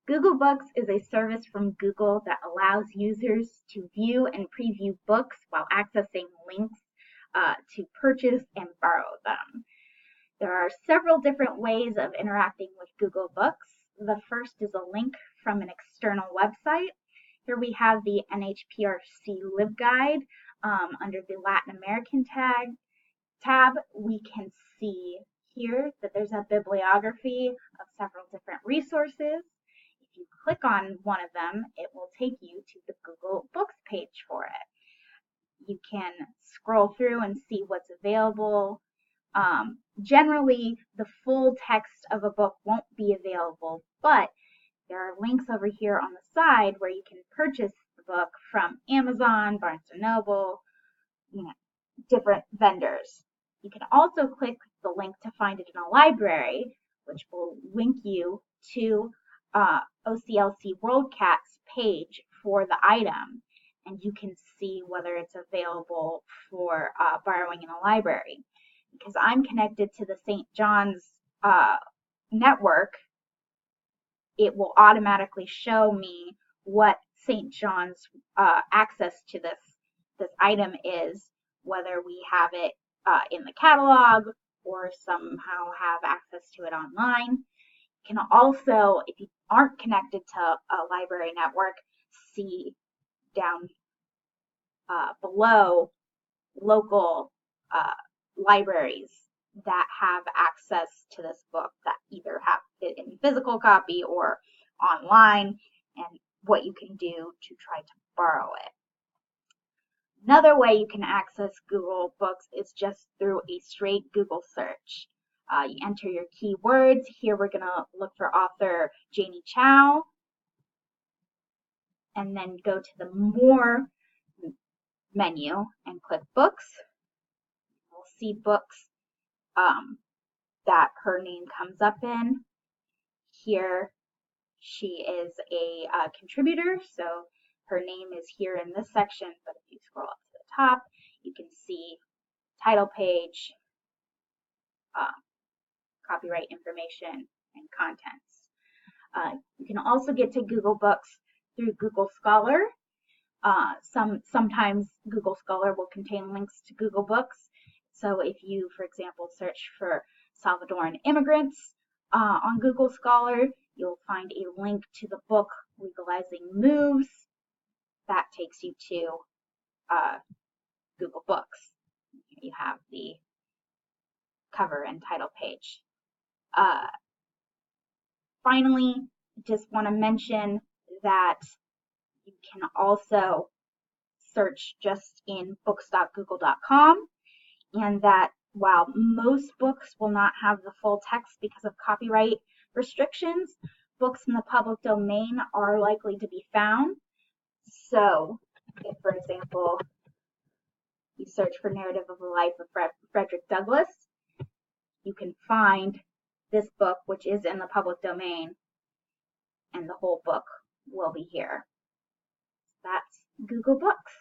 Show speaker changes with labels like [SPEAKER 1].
[SPEAKER 1] Google Books is a service from Google that allows users to view and preview books while accessing links to purchase and borrow them. There are several different ways of interacting with Google Books. The first is a link from an external website. Here we have the NHPRC LibGuide. Under the Latin American tab, we can see here that there's a bibliography of several different resources. If you click on one of them, it will take you to the Google Books page for it. You can scroll through and see what's available. Generally, the full text of a book won't be available, but there are links over here on the side where you can purchase the book from Amazon, Barnes & Noble, different vendors. You can also click the link to find it in a library, which will link you to OCLC WorldCat's page for the item, and you can see whether it's available for borrowing in a library. Because I'm connected to the St. John's network, it will automatically show me what St. John's access to this item is, whether we have it in the catalog or somehow have access to it online. You can also, if you aren't connected to a library network, see down below local libraries that have access to this book that either have it in physical copy or online, and what you can do to try to borrow it. Another way you can access Google Books is just through a straight Google search. You enter your keywords. Here we're going to look for author Janie Chow, and then go to the More menu and click Books. We'll see books that her name comes up in. Here she is a contributor, so her name is here in this section, but if you scroll up to the top, you can see title page, copyright information, and contents. You can also get to Google Books through Google Scholar. Sometimes Google Scholar will contain links to Google Books. So if you, for example, search for Salvadoran immigrants on Google Scholar, you'll find a link to the book Legalizing Moves. That takes you to Google Books. You have the cover and title page. Finally, just want to mention that you can also search just in books.google.com, and that while most books will not have the full text because of copyright restrictions, books in the public domain are likely to be found. So, if, for example, you search for Narrative of the Life of Frederick Douglass, you can find this book, which is in the public domain, and the whole book will be here. That's Google Books.